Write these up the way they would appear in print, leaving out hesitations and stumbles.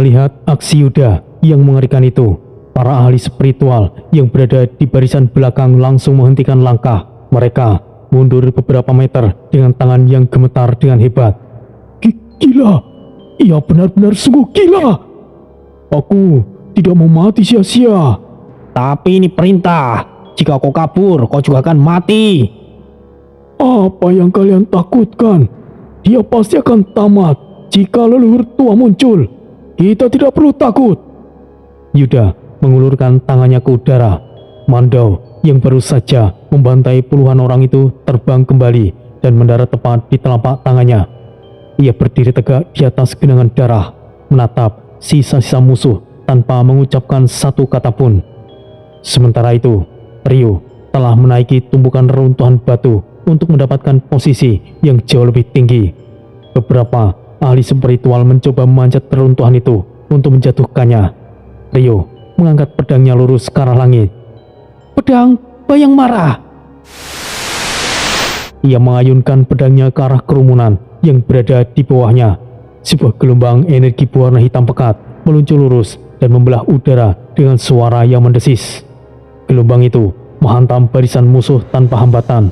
Melihat aksi Yuda yang mengerikan itu, para ahli spiritual yang berada di barisan belakang langsung menghentikan langkah. Mereka mundur beberapa meter dengan tangan yang gemetar dengan hebat. Gila, ia benar-benar sungguh gila. Aku tidak mau mati sia-sia. Tapi ini perintah. Jika kau kabur, kau juga akan mati. Apa yang kalian takutkan? Dia pasti akan tamat jika leluhur tua muncul. Kita tidak perlu takut. Yuda mengulurkan tangannya ke udara. Mandau yang baru saja membantai puluhan orang itu terbang kembali dan mendarat tepat di telapak tangannya. Ia berdiri tegak di atas genangan darah, menatap sisa-sisa musuh tanpa mengucapkan satu kata pun. Sementara itu, Ryo telah menaiki tumpukan reruntuhan batu untuk mendapatkan posisi yang jauh lebih tinggi. Beberapa ahli spiritual mencoba memanjat reruntuhan itu untuk menjatuhkannya. Ryo mengangkat pedangnya lurus ke arah langit. Pedang bayang marah. Ia mengayunkan pedangnya ke arah kerumunan yang berada di bawahnya. Sebuah gelombang energi berwarna hitam pekat meluncur lurus dan membelah udara dengan suara yang mendesis. Gelombang itu menghantam barisan musuh tanpa hambatan.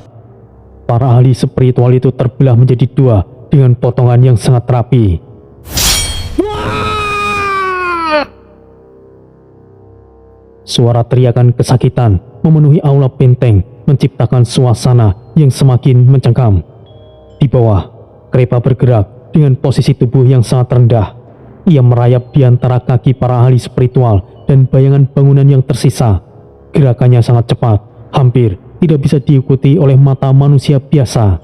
Para ahli spiritual itu terbelah menjadi dua dengan potongan yang sangat rapi. Suara teriakan kesakitan memenuhi aula benteng, menciptakan suasana yang semakin mencengkam. Di bawah, Krepa bergerak dengan posisi tubuh yang sangat rendah. Ia merayap di antara kaki para ahli spiritual dan bayangan bangunan yang tersisa. Gerakannya sangat cepat, hampir tidak bisa diikuti oleh mata manusia biasa.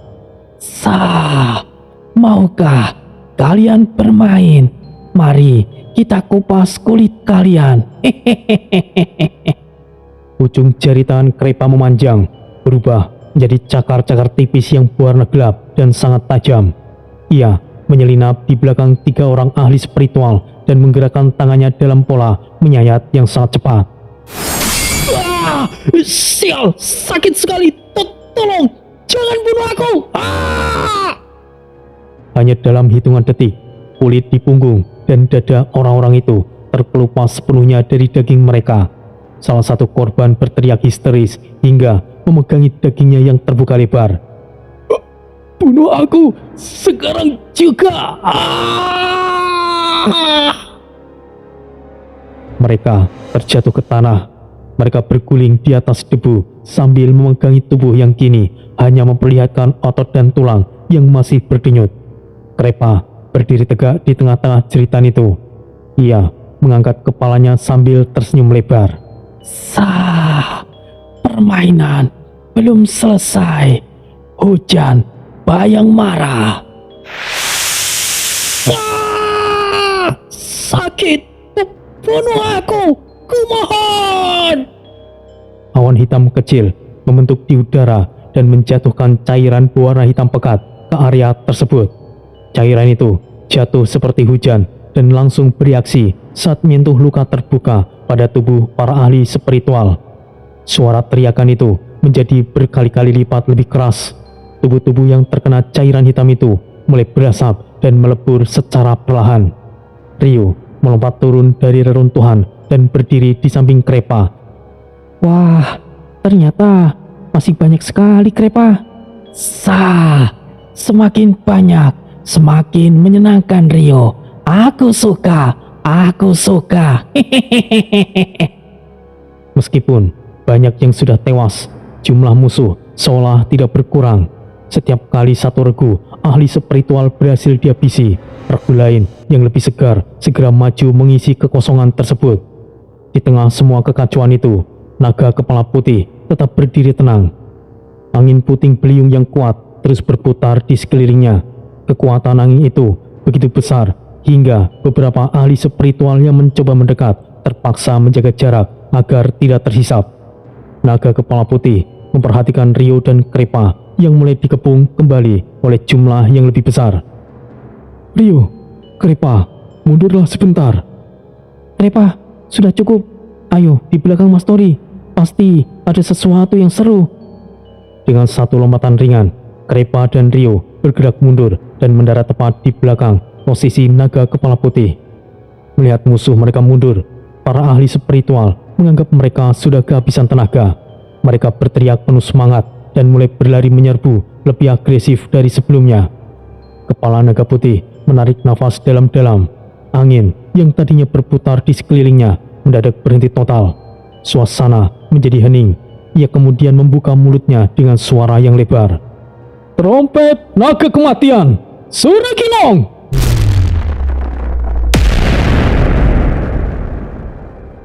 Maukah kalian bermain? Mari kita kupas kulit kalian. Ujung jari tangan Krepa memanjang, berubah menjadi cakar-cakar tipis yang berwarna gelap dan sangat tajam. Ia menyelinap di belakang tiga orang ahli spiritual dan menggerakkan tangannya dalam pola menyayat yang sangat cepat. Sial, sakit sekali. Tolong, jangan bunuh aku. Hanya dalam hitungan detik, kulit di punggung dan dada orang-orang itu terkelupas sepenuhnya dari daging mereka. Salah satu korban berteriak histeris hingga memegangi dagingnya yang terbuka lebar. Bunuh aku sekarang juga. Mereka terjatuh ke tanah. Mereka berguling di atas debu sambil memegangi tubuh yang kini hanya memperlihatkan otot dan tulang yang masih berdenyut. Krepa berdiri tegak di tengah-tengah jeritan itu. Ia mengangkat kepalanya sambil tersenyum lebar. Permainan belum selesai. Hujan bayang marah. Sakit, bunuh aku, kumohon. Awan hitam kecil membentuk di udara dan menjatuhkan cairan berwarna hitam pekat ke area tersebut. Cairan itu jatuh seperti hujan dan langsung bereaksi saat menyentuh luka terbuka pada tubuh para ahli spiritual. Suara teriakan itu menjadi berkali-kali lipat lebih keras. Tubuh-tubuh yang terkena cairan hitam itu mulai berasap dan melebur secara perlahan. Ryo melompat turun dari reruntuhan dan berdiri di samping Krepa. Wah, ternyata masih banyak sekali Krepa. Semakin banyak, semakin menyenangkan Ryo. Aku suka. Meskipun banyak yang sudah tewas, jumlah musuh seolah tidak berkurang. Setiap kali satu regu ahli spiritual berhasil dihabisi, regu lain yang lebih segar segera maju mengisi kekosongan tersebut. Di tengah semua kekacauan itu, naga kepala putih tetap berdiri tenang. Angin puting beliung yang kuat terus berputar di sekelilingnya. Kekuatan angin itu begitu besar hingga beberapa ahli spiritual yang mencoba mendekat terpaksa menjaga jarak agar tidak terhisap. Naga kepala putih memperhatikan Ryo dan Krepa yang mulai dikepung kembali oleh jumlah yang lebih besar. Ryo, Krepa, mundurlah sebentar. Krepa, sudah cukup. Ayo di belakang Mas Tori. Pasti ada sesuatu yang seru. Dengan satu lompatan ringan, Krepa dan Ryo bergerak mundur dan mendarat tepat di belakang posisi naga kepala putih. Melihat musuh mereka mundur, para ahli spiritual menganggap mereka sudah kehabisan tenaga. Mereka berteriak penuh semangat dan mulai berlari menyerbu lebih agresif dari sebelumnya. Kepala naga putih menarik nafas dalam-dalam. Angin yang tadinya berputar di sekelilingnya mendadak berhenti total. Suasana menjadi hening. Ia kemudian membuka mulutnya dengan suara yang lebar. Trompet naga kematian, Surakinong!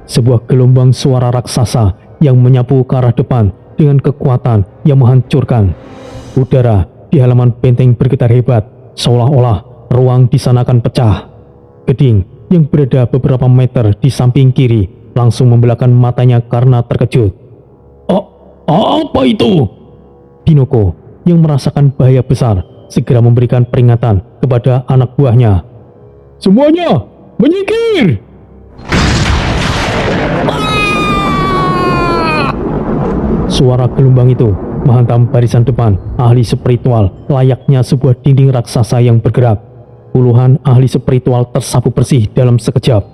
Sebuah gelombang suara raksasa yang menyapu ke arah depan dengan kekuatan yang menghancurkan. Udara di halaman benteng bergetar hebat, seolah-olah ruang di sana akan pecah. Geding yang berada beberapa meter di samping kiri langsung membelahkan matanya karena terkejut. Apa itu? Pinoko yang merasakan bahaya besar segera memberikan peringatan kepada anak buahnya. Semuanya menyingkir! Suara gelombang itu menghantam barisan depan ahli spiritual layaknya sebuah dinding raksasa yang bergerak. Puluhan ahli spiritual tersapu bersih dalam sekejap.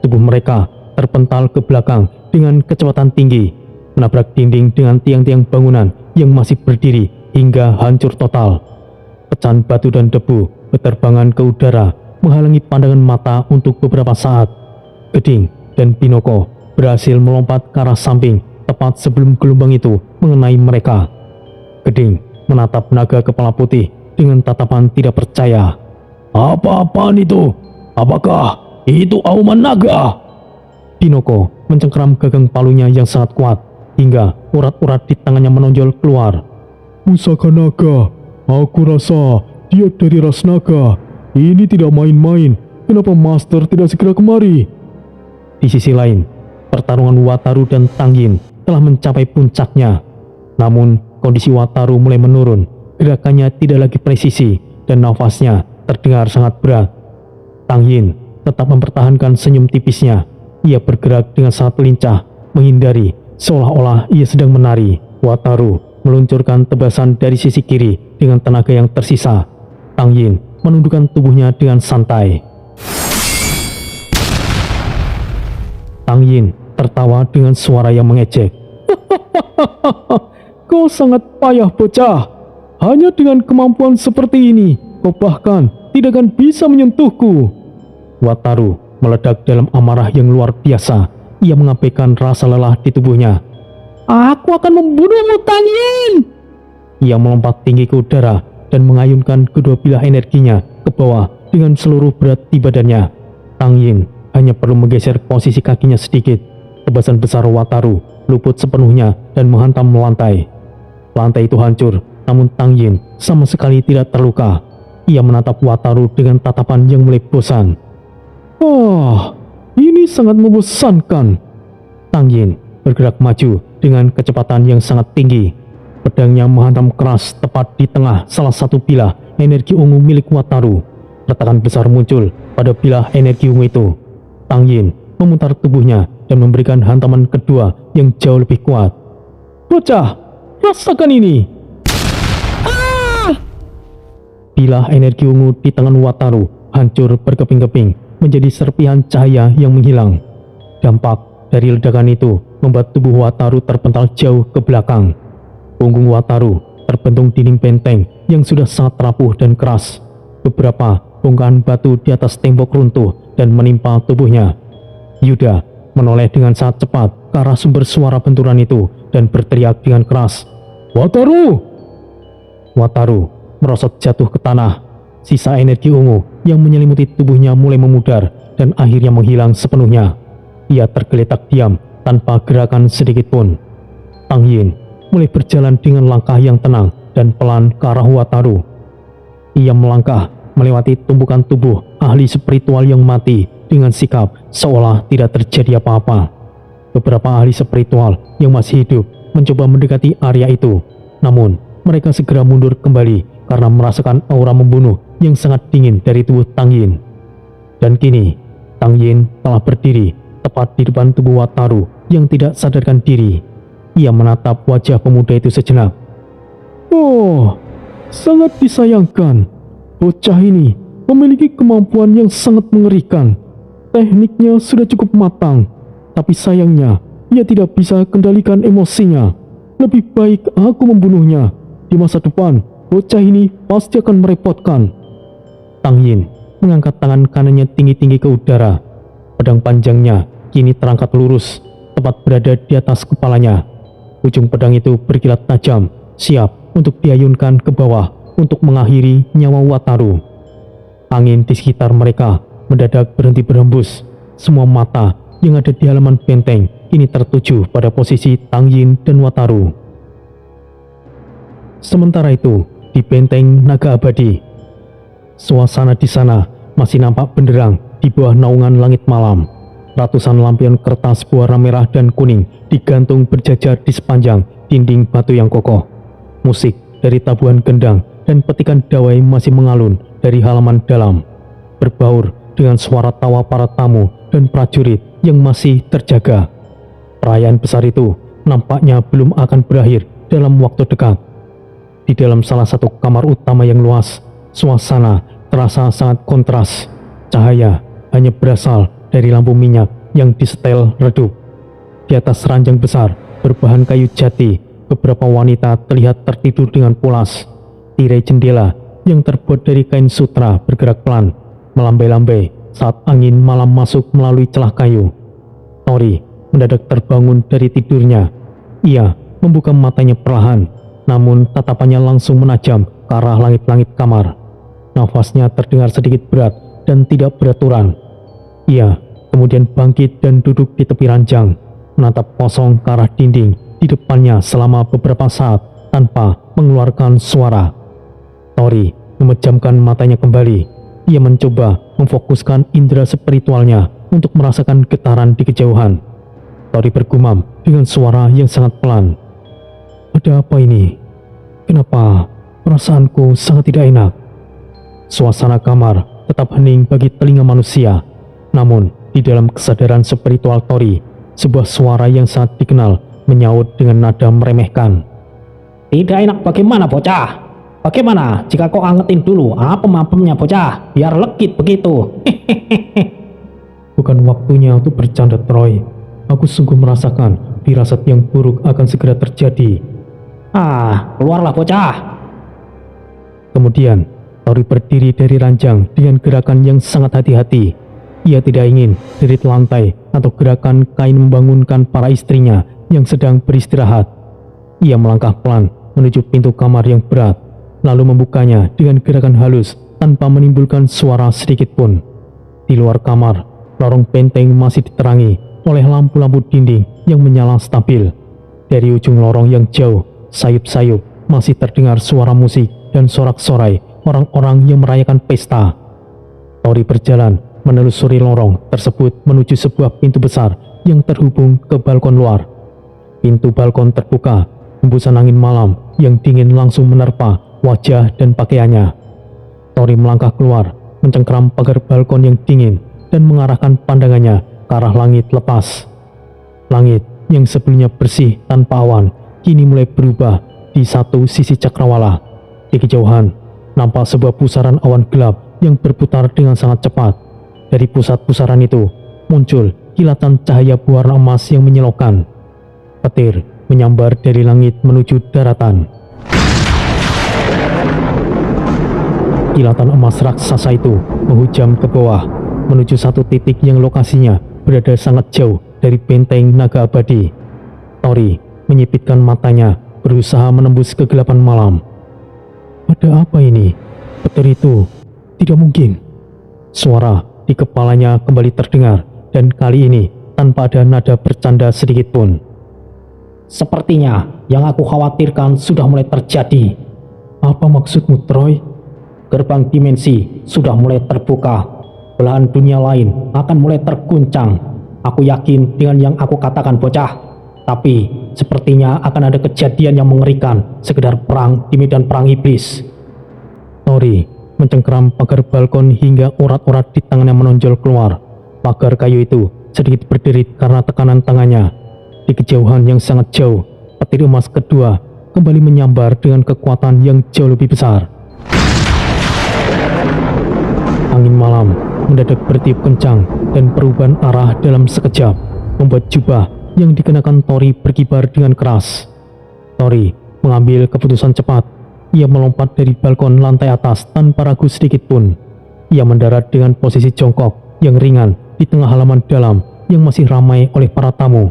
Tubuh mereka terpental ke belakang dengan kecepatan tinggi, menabrak dinding dengan tiang-tiang bangunan yang masih berdiri hingga hancur total. Pecahan batu dan debu berterbangan ke udara, menghalangi pandangan mata untuk beberapa saat. Geding dan Pinoko berhasil melompat ke arah samping tepat sebelum gelombang itu mengenai mereka. Geding menatap naga kepala putih dengan tatapan tidak percaya. Apa-apaan itu? Apakah itu auman naga? Pinoko mencengkeram gagang palunya yang sangat kuat hingga urat-urat di tangannya menonjol keluar. Pusaka naga, aku rasa dia dari ras naga. Ini tidak main-main. Kenapa Master tidak segera kemari? Di sisi lain, pertarungan Wataru dan Tangyin telah mencapai puncaknya. Namun kondisi Wataru mulai menurun. Gerakannya tidak lagi presisi dan nafasnya terdengar sangat berat. Tangyin tetap mempertahankan senyum tipisnya. Ia bergerak dengan sangat lincah, menghindari seolah-olah ia sedang menari. Wataru meluncurkan tebasan dari sisi kiri dengan tenaga yang tersisa. Tangyin menundukkan tubuhnya dengan santai. Tangyin tertawa dengan suara yang mengejek. Kau sangat payah bocah. Hanya dengan kemampuan seperti ini, kau bahkan tidak akan bisa menyentuhku. Wataru meledak dalam amarah yang luar biasa. Ia mengabaikan rasa lelah di tubuhnya. Aku akan membunuhmu, Tangyin! Ia melompat tinggi ke udara dan mengayunkan kedua bilah energinya ke bawah dengan seluruh berat di badannya. Tangyin hanya perlu menggeser posisi kakinya sedikit. Tebasan besar Wataru luput sepenuhnya dan menghantam lantai. Lantai itu hancur, namun Tangyin sama sekali tidak terluka. Ia menatap Wataru dengan tatapan yang mulai bosan. Ini sangat membosankan. Tangyin bergerak maju dengan kecepatan yang sangat tinggi. Pedangnya menghantam keras tepat di tengah salah satu bilah energi ungu milik Wataru. Retakan besar muncul pada bilah energi ungu itu. Tangyin memutar tubuhnya dan memberikan hantaman kedua yang jauh lebih kuat. Bocah, rasakan ini! Bilah energi ungu di tangan Wataru hancur berkeping-keping menjadi serpihan cahaya yang menghilang. Dampak dari ledakan itu membuat tubuh Wataru terpental jauh ke belakang. Punggung Wataru terbentung dinding benteng yang sudah sangat rapuh dan keras. Beberapa bongkahan batu di atas tembok runtuh dan menimpa tubuhnya. Yuda menoleh dengan sangat cepat ke arah sumber suara benturan itu dan berteriak dengan keras. Wataru! Wataru merosot jatuh ke tanah. Sisa energi ungu yang menyelimuti tubuhnya mulai memudar dan akhirnya menghilang sepenuhnya. Ia tergeletak diam tanpa gerakan sedikit pun. Tangyin mulai berjalan dengan langkah yang tenang dan pelan ke arah Wataru. Ia melangkah melewati tumpukan tubuh ahli spiritual yang mati dengan sikap seolah tidak terjadi apa-apa. Beberapa ahli spiritual yang masih hidup mencoba mendekati area itu, namun mereka segera mundur kembali karena merasakan aura membunuh yang sangat dingin dari tubuh Tangyin. Dan kini, Tangyin telah berdiri tepat di depan tubuh Wataru yang tidak sadarkan diri. Ia menatap wajah pemuda itu sejenak. Sangat disayangkan. Bocah ini memiliki kemampuan yang sangat mengerikan. tekniknya sudah cukup matang, tapi sayangnya ia tidak bisa kendalikan emosinya. Lebih baik aku membunuhnya. Di masa depan, bocah ini pasti akan merepotkan. Tang Yin mengangkat tangan kanannya tinggi-tinggi ke udara. Pedang panjangnya kini terangkat lurus, tepat berada di atas kepalanya. Ujung pedang itu berkilat tajam, siap untuk diayunkan ke bawah untuk mengakhiri nyawa Wataru. Angin di sekitar mereka mendadak berhenti berhembus. Semua mata yang ada di halaman benteng ini tertuju pada posisi Tang Yin dan Wataru. Sementara itu, di benteng Naga Abadi, suasana di sana masih nampak benderang di bawah naungan langit malam. Ratusan lampion kertas berwarna merah dan kuning digantung berjajar di sepanjang dinding batu yang kokoh. Musik dari tabuhan gendang dan petikan dawai masih mengalun dari halaman dalam, berbaur dengan suara tawa para tamu dan prajurit yang masih terjaga. Perayaan besar itu nampaknya belum akan berakhir dalam waktu dekat. Di dalam salah satu kamar utama yang luas, suasana terasa sangat kontras. Cahaya hanya berasal dari lampu minyak yang disetel redup. Di atas ranjang besar berbahan kayu jati, beberapa wanita terlihat tertidur dengan pulas. Tirai jendela yang terbuat dari kain sutra bergerak pelan, melambai-lambai saat angin malam masuk melalui celah kayu. Tori mendadak terbangun dari tidurnya. Ia membuka matanya perlahan, namun tatapannya langsung menajam ke arah langit-langit kamar. Nafasnya terdengar sedikit berat dan tidak beraturan. Ia kemudian bangkit dan duduk di tepi ranjang, menatap kosong ke arah dinding di depannya selama beberapa saat tanpa mengeluarkan suara. Tori memejamkan matanya kembali. Ia mencoba memfokuskan indera spiritualnya untuk merasakan getaran di kejauhan. Tori bergumam dengan suara yang sangat pelan. Ada apa ini? Kenapa perasaanku sangat tidak enak? Suasana kamar tetap hening bagi telinga manusia. Namun di dalam kesadaran spiritual Tori, sebuah suara yang sangat dikenal menyaut dengan nada meremehkan. Tidak enak bagaimana bocah? Bagaimana jika kau angetin dulu apem-apemnya bocah, biar legit begitu. Bukan waktunya untuk bercanda, Troy. Aku sungguh merasakan firasat yang buruk akan segera terjadi. Keluarlah bocah. Kemudian Tori berdiri dari ranjang dengan gerakan yang sangat hati-hati. Ia tidak ingin derit lantai atau gerakan kain membangunkan para istrinya yang sedang beristirahat. Ia melangkah pelan menuju pintu kamar yang berat, lalu membukanya dengan gerakan halus tanpa menimbulkan suara sedikit pun. Di luar kamar, lorong benteng masih diterangi oleh lampu-lampu dinding yang menyala stabil. Dari ujung lorong yang jauh, sayup-sayup masih terdengar suara musik dan sorak-sorai orang-orang yang merayakan pesta. Tori berjalan menelusuri lorong tersebut menuju sebuah pintu besar yang terhubung ke balkon luar. Pintu balkon terbuka, hembusan angin malam yang dingin langsung menerpa wajah dan pakaiannya. Tori melangkah keluar, mencengkeram pagar balkon yang dingin dan mengarahkan pandangannya ke arah langit lepas. Langit yang sebelumnya bersih tanpa awan kini mulai berubah di satu sisi cakrawala. Di kejauhan nampak sebuah pusaran awan gelap yang berputar dengan sangat cepat. Dari pusat pusaran itu muncul kilatan cahaya berwarna emas yang menyilaukan. Petir menyambar dari langit menuju daratan. Kilatan emas raksasa itu menghujam ke bawah menuju satu titik yang lokasinya berada sangat jauh dari benteng Naga Abadi. Tori menyipitkan matanya, berusaha menembus kegelapan malam. Ada apa ini? Petir itu tidak mungkin. Suara di kepalanya kembali terdengar, dan kali ini tanpa ada nada bercanda sedikit pun. Sepertinya yang aku khawatirkan sudah mulai terjadi. Apa maksudmu, Troy? Gerbang dimensi sudah mulai terbuka. Belahan dunia lain akan mulai terguncang. Aku yakin dengan yang aku katakan bocah. Tapi sepertinya akan ada kejadian yang mengerikan, sekedar perang di medan perang iblis. Tori mencengkeram pagar balkon hingga urat-urat di tangannya menonjol keluar. Pagar kayu itu sedikit berderit karena tekanan tangannya. Di kejauhan yang sangat jauh, petir emas kedua kembali menyambar dengan kekuatan yang jauh lebih besar. Angin malam mendadak bertiup kencang dan perubahan arah dalam sekejap membuat jubah yang dikenakan Tori berkibar dengan keras. Tori mengambil keputusan cepat. Ia melompat dari balkon lantai atas tanpa ragu sedikit pun. Ia mendarat dengan posisi jongkok yang ringan di tengah halaman dalam yang masih ramai oleh para tamu.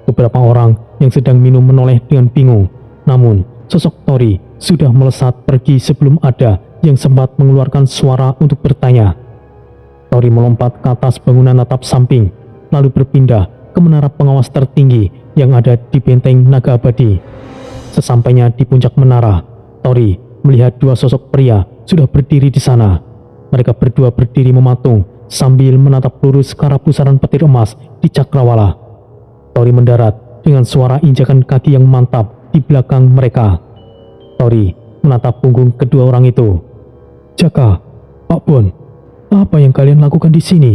Beberapa orang yang sedang minum menoleh dengan bingung. Namun, sosok Tori sudah melesat pergi sebelum ada yang sempat mengeluarkan suara untuk bertanya. Tori melompat ke atas bangunan atap samping, lalu berpindah ke menara pengawas tertinggi yang ada di benteng naga abadi. Sesampainya di puncak menara, Tori melihat dua sosok pria sudah berdiri di sana. Mereka berdua berdiri mematung sambil menatap lurus ke arah pusaran petir emas di cakrawala. Tori mendarat dengan suara injakan kaki yang mantap di belakang mereka. Tori menatap punggung kedua orang itu. "Jaka, Pak Bon, apa yang kalian lakukan di sini?"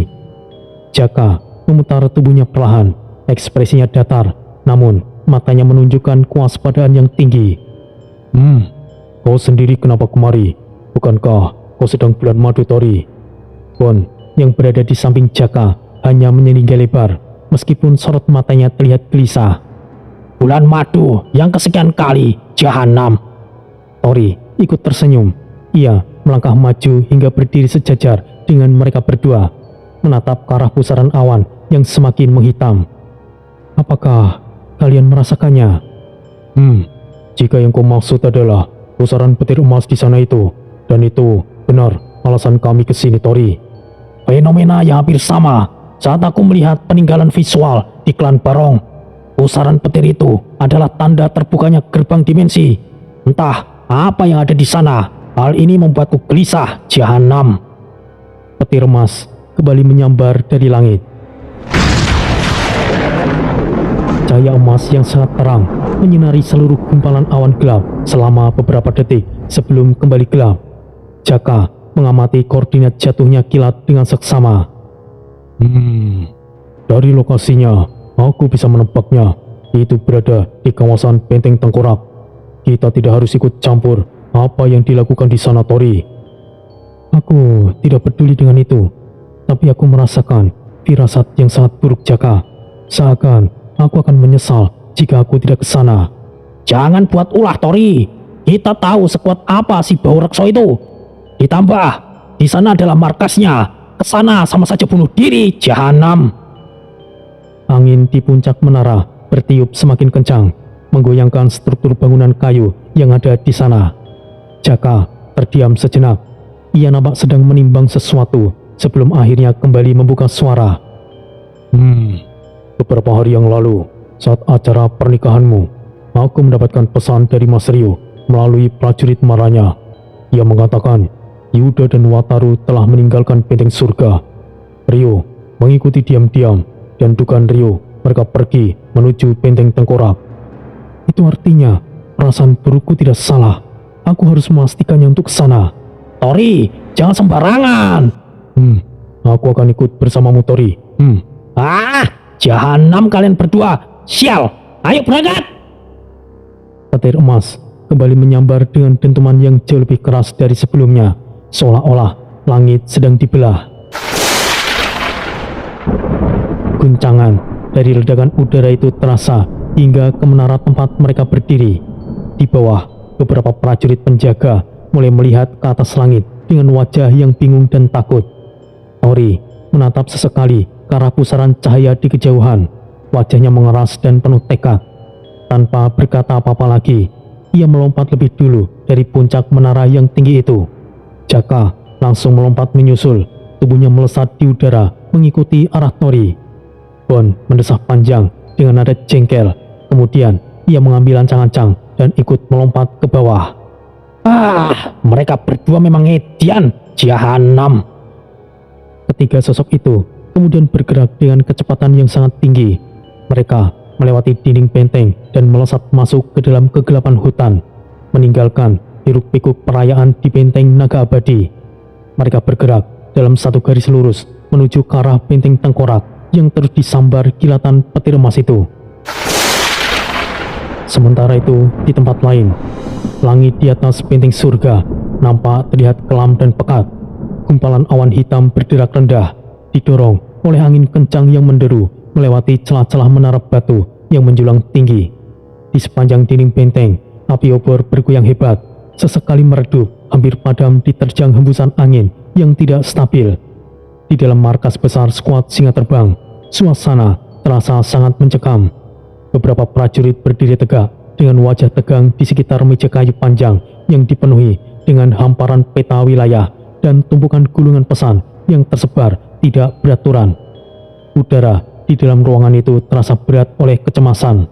Jaka memutar tubuhnya perlahan, ekspresinya datar, namun matanya menunjukkan kewaspadaan yang tinggi. Kau sendiri kenapa kemari? Bukankah kau sedang bulan madu, Tori?" Bon, yang berada di samping Jaka, hanya menyeringai lebar, meskipun sorot matanya terlihat gelisah. "Bulan madu yang kesekian kali, jahanam." Tori ikut tersenyum. Ia melangkah maju hingga berdiri sejajar dengan mereka berdua, menatap ke arah pusaran awan yang semakin menghitam. "Apakah kalian merasakannya?" Jika yang kau maksud adalah pusaran petir emas di sana itu, dan itu benar alasan kami kesini, Tori." Fenomena yang hampir sama saat aku melihat peninggalan visual di klan Barong. Pusaran petir itu adalah tanda terbukanya gerbang dimensi. Entah apa yang ada di sana. Hal ini membuatku gelisah, jahanam. Petir emas kembali menyambar dari langit. Cahaya emas yang sangat terang menyinari seluruh gumpalan awan gelap selama beberapa detik sebelum kembali gelap. Jaka mengamati koordinat jatuhnya kilat dengan seksama. Dari lokasinya, aku bisa menebaknya. Itu berada di kawasan Benteng Tengkorak. Kita tidak harus ikut campur apa yang dilakukan di sana, Tori. Aku tidak peduli dengan itu, tapi aku merasakan firasat yang sangat buruk, Jaka. Seakan aku akan menyesal jika aku tidak ke sana. Jangan buat ulah, Tori. Kita tahu sekuat apa si bau rekso itu. Ditambah, di sana adalah markasnya. Kesana sama saja bunuh diri, jahanam. Angin di puncak menara bertiup semakin kencang, menggoyangkan struktur bangunan kayu yang ada di sana. Jaka terdiam sejenak. Ia nampak sedang menimbang sesuatu sebelum akhirnya kembali membuka suara. Beberapa hari yang lalu, saat acara pernikahanmu, aku mendapatkan pesan dari Mas Ryo melalui prajurit marahnya. Ia mengatakan Yuda dan Wataru telah meninggalkan benteng surga. Ryo mengikuti diam-diam, dan dugaan Ryo mereka pergi menuju benteng tengkorak. Itu artinya perasaan burukku tidak salah. Aku harus memastikannya untuk ke sana. Tori, jangan sembarangan. Aku akan ikut bersamamu, Tori. Jahanam kalian berdua. Sial, ayo berangkat. Petir emas kembali menyambar dengan dentuman yang jauh lebih keras dari sebelumnya, seolah-olah langit sedang dibelah. Guncangan dari ledakan udara itu terasa hingga ke menara tempat mereka berdiri. Di bawah, beberapa prajurit penjaga mulai melihat ke atas langit dengan wajah yang bingung dan takut. Tori menatap sesekali ke arah pusaran cahaya di kejauhan. Wajahnya mengeras dan penuh tekad. Tanpa berkata apa-apa lagi, ia melompat lebih dulu dari puncak menara yang tinggi itu. Jaka langsung melompat menyusul, tubuhnya melesat di udara mengikuti arah Tori. Bon mendesah panjang dengan nada jengkel. Kemudian ia mengambil ancang-ancang dan ikut melompat ke bawah. Mereka berdua memang edian, jahanam. Ketiga sosok itu kemudian bergerak dengan kecepatan yang sangat tinggi. Mereka melewati dinding benteng dan melesat masuk ke dalam kegelapan hutan, meninggalkan hiruk-pikuk perayaan di benteng naga abadi. Mereka bergerak dalam satu garis lurus menuju ke arah benteng tengkorak yang terus disambar kilatan petir emas itu. Sementara itu, di tempat lain, langit di atas benteng surga nampak terlihat kelam dan pekat. gumpalan awan hitam berderak rendah, didorong oleh angin kencang yang menderu melewati celah-celah menara batu yang menjulang tinggi. Di sepanjang dinding benteng, api obor bergoyang hebat, sesekali meredup, hampir padam diterjang hembusan angin yang tidak stabil. Di dalam markas besar skuad Singa Terbang, suasana terasa sangat mencekam. Beberapa prajurit berdiri tegak dengan wajah tegang di sekitar meja kayu panjang yang dipenuhi dengan hamparan peta wilayah dan tumpukan gulungan pesan yang tersebar tidak beraturan. Udara di dalam ruangan itu terasa berat oleh kecemasan.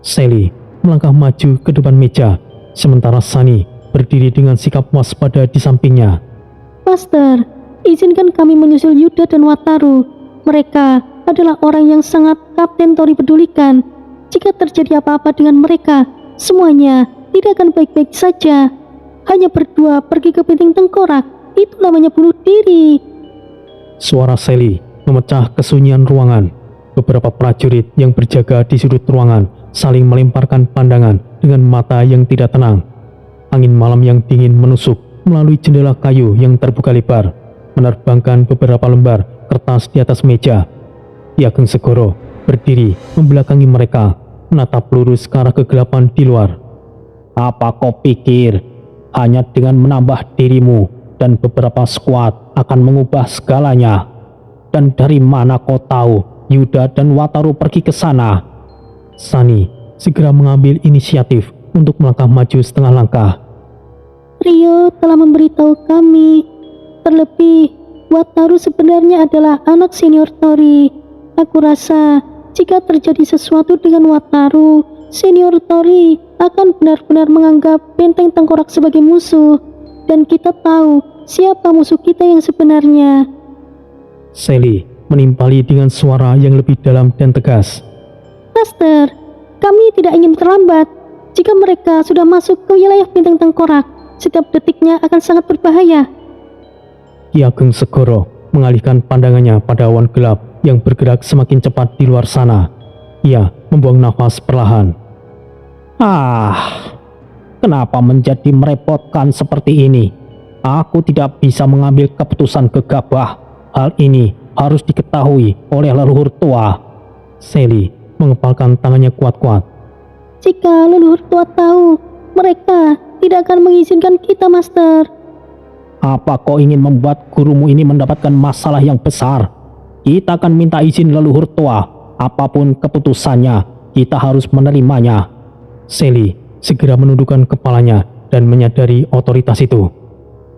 Sally melangkah maju ke depan meja, sementara Sunny berdiri dengan sikap waspada di sampingnya. Master, izinkan kami menyusul Yuda dan Wataru. Mereka adalah orang yang sangat Kapten Tori pedulikan. Jika terjadi apa-apa dengan mereka, semuanya tidak akan baik-baik saja. Hanya berdua pergi ke Benteng Tengkorak, itu namanya bunuh diri. Suara Sally memecah kesunyian ruangan. Beberapa prajurit yang berjaga di sudut ruangan saling melemparkan pandangan dengan mata yang tidak tenang. Angin malam yang dingin menusuk melalui jendela kayu yang terbuka lebar, menerbangkan beberapa lembar kertas di atas meja. Ki Ageng Segoro berdiri membelakangi mereka, menatap lurus ke arah kegelapan di luar. Apa kau pikir hanya dengan menambah dirimu dan beberapa skuad akan mengubah segalanya? Dan dari mana kau tahu Yuda dan Wataru pergi ke sana? Sunny segera mengambil inisiatif untuk melangkah maju setengah langkah. Rio telah memberitahu kami. Terlebih, Wataru sebenarnya adalah anak senior Tori. Aku rasa jika terjadi sesuatu dengan Wataru, senior Tori akan benar-benar menganggap Benteng Tengkorak sebagai musuh. Dan kita tahu siapa musuh kita yang sebenarnya. Sally menimpali dengan suara yang lebih dalam dan tegas. Master, kami tidak ingin terlambat. Jika mereka sudah masuk ke wilayah Benteng Tengkorak, setiap detiknya akan sangat berbahaya. Ki Ageng Segoro mengalihkan pandangannya pada awan gelap yang bergerak semakin cepat di luar sana. Ia membuang nafas perlahan. Kenapa menjadi merepotkan seperti ini? Aku tidak bisa mengambil keputusan gegabah. Hal ini harus diketahui oleh leluhur tua. Sally mengepalkan tangannya kuat-kuat. Jika leluhur tua tahu, mereka tidak akan mengizinkan kita, Master. Apa kau ingin membuat gurumu ini mendapatkan masalah yang besar? Kita akan minta izin leluhur tua. Apapun keputusannya, kita harus menerimanya. Sally segera menundukkan kepalanya dan menyadari otoritas itu.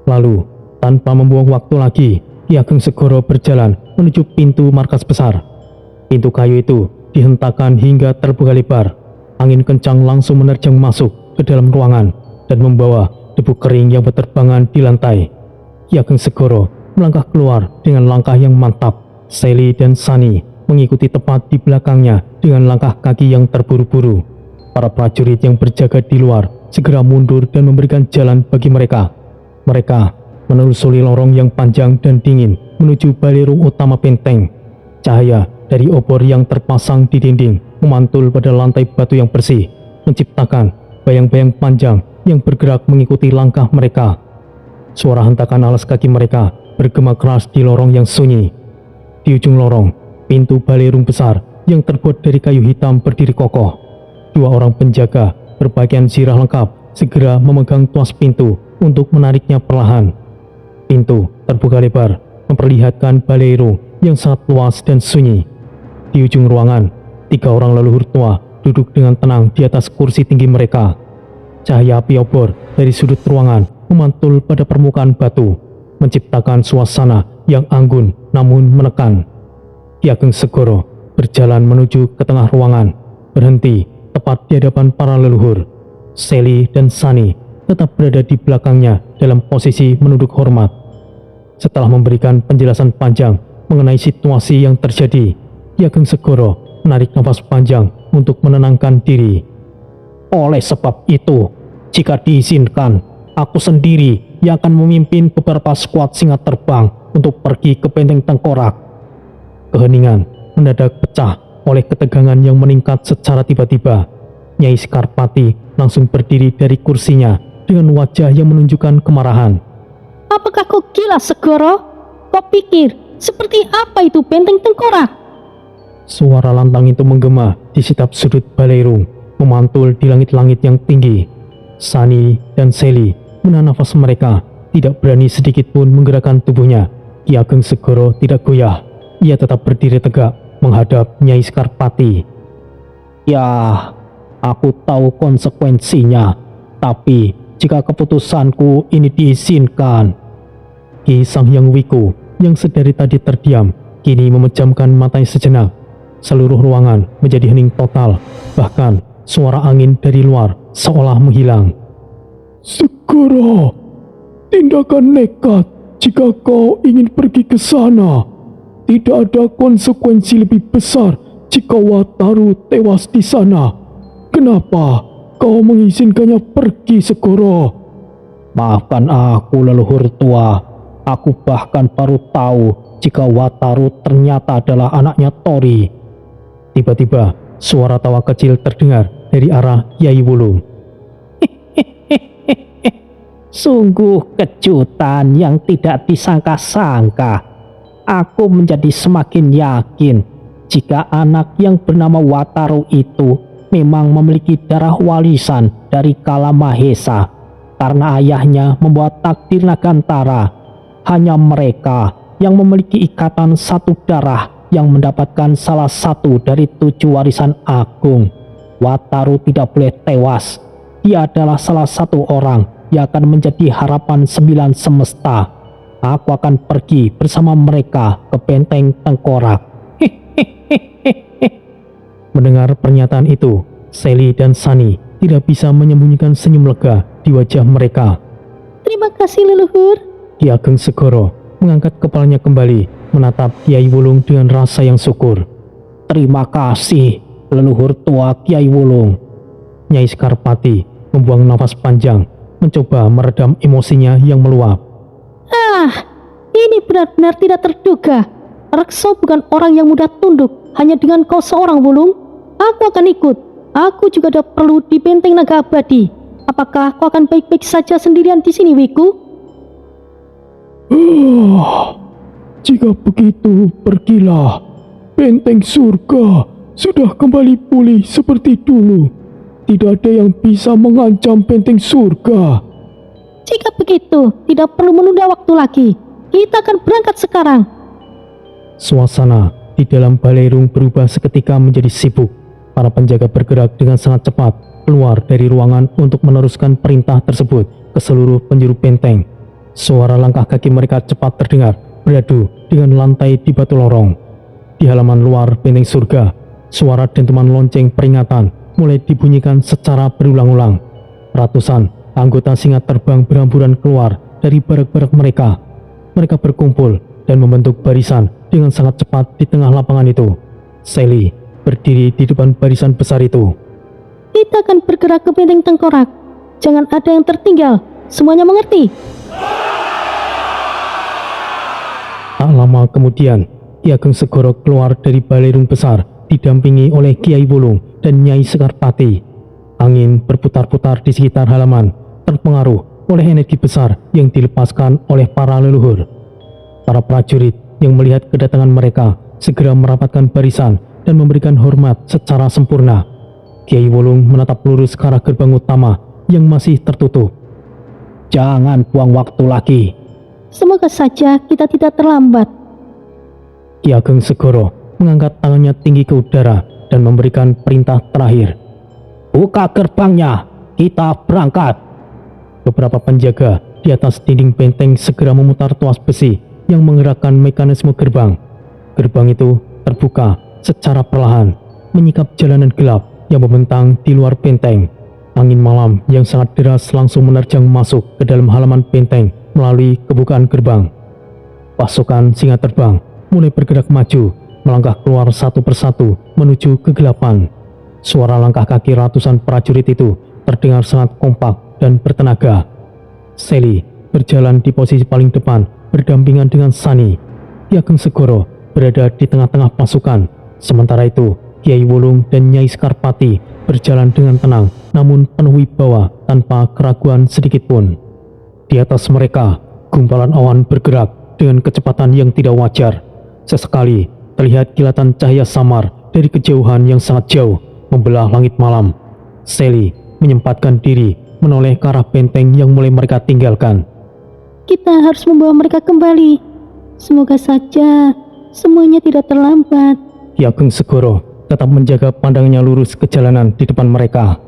Lalu, tanpa membuang waktu lagi, Ki Ageng Segoro berjalan menuju pintu markas besar. Pintu kayu itu dihentakkan hingga terbuka lebar. Angin kencang langsung menerjang masuk ke dalam ruangan dan membawa debu kering yang berterbangan di lantai. Ki Ageng Segoro melangkah keluar dengan langkah yang mantap. Sally dan Sunny mengikuti tepat di belakangnya dengan langkah kaki yang terburu-buru. Para prajurit yang berjaga di luar segera mundur dan memberikan jalan bagi mereka. Mereka menelusuri lorong yang panjang dan dingin menuju balerung utama benteng. Cahaya dari obor yang terpasang di dinding memantul pada lantai batu yang bersih, menciptakan bayang-bayang panjang yang bergerak mengikuti langkah mereka. Suara hentakan alas kaki mereka bergema keras di lorong yang sunyi. Di ujung lorong, pintu balerung besar yang terbuat dari kayu hitam berdiri kokoh. Dua orang penjaga berpakaian zirah lengkap segera memegang tuas pintu untuk menariknya perlahan. Pintu terbuka lebar, memperlihatkan balerung yang sangat luas dan sunyi. Di ujung ruangan, 3 orang leluhur tua duduk dengan tenang di atas kursi tinggi mereka. Cahaya api obor dari sudut ruangan memantul pada permukaan batu, menciptakan suasana yang anggun namun menekan. Ki Ageng Segoro berjalan menuju ke tengah ruangan, berhenti tepat di hadapan para leluhur. Sally dan Sunny tetap berada di belakangnya dalam posisi menunduk hormat. Setelah memberikan penjelasan panjang mengenai situasi yang terjadi, Ki Ageng Segoro menarik nafas panjang untuk menenangkan diri. Oleh sebab itu, jika diizinkan, aku sendiri yang akan memimpin beberapa skuad Singa Terbang untuk pergi ke Benteng Tengkorak. Keheningan mendadak pecah oleh ketegangan yang meningkat secara tiba-tiba. Nyai Skarpati langsung berdiri dari kursinya dengan wajah yang menunjukkan kemarahan. Apakah kau gila, Segoro? Kau pikir seperti apa itu benteng tengkorak? Suara lantang itu menggema di setiap sudut balairung, memantul di langit-langit yang tinggi. Sunny dan Sally menahan nafas mereka, tidak berani sedikit pun menggerakkan tubuhnya. Ki Ageng Segoro tidak goyah. Ia tetap berdiri tegak menghadap Nyai Skarpati. Ya, aku tahu konsekuensinya. Tapi jika keputusanku ini diizinkan. Ki Sang Hyang Wiku yang sedari tadi terdiam kini memejamkan matanya sejenak. Seluruh ruangan menjadi hening total. Bahkan suara angin dari luar seolah menghilang. Segera, tindakan nekat jika kau ingin pergi ke sana. Tidak ada konsekuensi lebih besar jika Wataru tewas di sana. Kenapa kau mengizinkannya pergi, Segoro? Maafkan aku, leluhur tua. Aku bahkan baru tahu jika Wataru ternyata adalah anaknya Tori. Tiba-tiba suara tawa kecil terdengar dari arah Yai Wulung. Sungguh kejutan yang tidak disangka-sangka. Aku menjadi semakin yakin jika anak yang bernama Wataru itu memang memiliki darah warisan dari Kala Mahesa, karena ayahnya membawa takdir Nagantara. Hanya mereka yang memiliki ikatan satu darah yang mendapatkan salah satu dari 7 warisan agung. Wataru tidak boleh tewas. Dia adalah salah satu orang yang akan menjadi harapan 9 semesta. Aku akan pergi bersama mereka ke benteng tengkorak. Mendengar pernyataan itu, Sally dan Sunny tidak bisa menyembunyikan senyum lega di wajah mereka. Terima kasih, leluhur. Ki Ageng Segoro mengangkat kepalanya kembali, menatap Kiai Wulung dengan rasa yang syukur. Terima kasih, leluhur tua Kiai Wulung. Nyai Skarpati membuang nafas panjang, mencoba meredam emosinya yang meluap. Ini benar-benar tidak terduga. Rekso bukan orang yang mudah tunduk hanya dengan kau seorang, Wulung. Aku akan ikut. Aku juga ada perlu di benteng naga abadi. Apakah kau akan baik-baik saja sendirian di sini, Wiku? Jika begitu, pergilah. Benteng surga sudah kembali pulih seperti dulu. Tidak ada yang bisa mengancam benteng surga. Jika begitu, tidak perlu menunda waktu lagi. Kita akan berangkat sekarang. Suasana di dalam balairung berubah seketika menjadi sibuk. Para penjaga bergerak dengan sangat cepat keluar dari ruangan untuk meneruskan perintah tersebut ke seluruh penjuru benteng. Suara langkah kaki mereka cepat terdengar beradu dengan lantai di batu lorong. Di halaman luar benteng surga, suara dentuman lonceng peringatan mulai dibunyikan secara berulang-ulang. Ratusan anggota singa terbang berhamburan keluar dari barak-barak mereka. Mereka berkumpul dan membentuk barisan dengan sangat cepat di tengah lapangan itu. Sally berdiri di depan barisan besar itu. Kita akan bergerak ke benteng tengkorak. Jangan ada yang tertinggal. Semuanya mengerti? Tak lama kemudian, Ki Ageng Segoro keluar dari balairung besar didampingi oleh Kiai Wulung dan Nyai Skarpati. Angin berputar-putar di sekitar halaman, terpengaruh oleh energi besar yang dilepaskan oleh para leluhur. Para prajurit yang melihat kedatangan mereka segera merapatkan barisan dan memberikan hormat secara sempurna. Kiai Wulung menatap lurus ke arah gerbang utama yang masih tertutup. Jangan buang waktu lagi. Semoga saja kita tidak terlambat. Ki Ageng Segoro mengangkat tangannya tinggi ke udara dan memberikan perintah terakhir. Buka gerbangnya, kita berangkat. Beberapa penjaga di atas dinding benteng segera memutar tuas besi yang menggerakkan mekanisme gerbang. Gerbang itu terbuka secara perlahan, menyikap jalanan gelap yang membentang di luar benteng. Angin malam yang sangat deras langsung menerjang masuk ke dalam halaman benteng melalui kebukaan gerbang. Pasukan singa terbang mulai bergerak maju, melangkah keluar satu persatu menuju kegelapan. Suara langkah kaki ratusan prajurit itu terdengar sangat kompak dan bertenaga. Sally berjalan di posisi paling depan berdampingan dengan Sunny. Ki Ageng Segoro berada di tengah-tengah pasukan. Sementara itu, Kiai Wulung dan Nyai Skarpati berjalan dengan tenang namun penuh wibawa tanpa keraguan sedikit pun. Di atas mereka, Gumpalan awan bergerak dengan kecepatan yang tidak wajar. Sesekali terlihat kilatan cahaya samar dari kejauhan yang sangat jauh membelah langit malam. Sally menyempatkan diri menoleh ke arah benteng yang mulai mereka tinggalkan. Kita harus membawa mereka kembali. Semoga saja semuanya tidak terlambat. Ki Ageng Segoro tetap menjaga pandangannya lurus ke jalanan di depan mereka.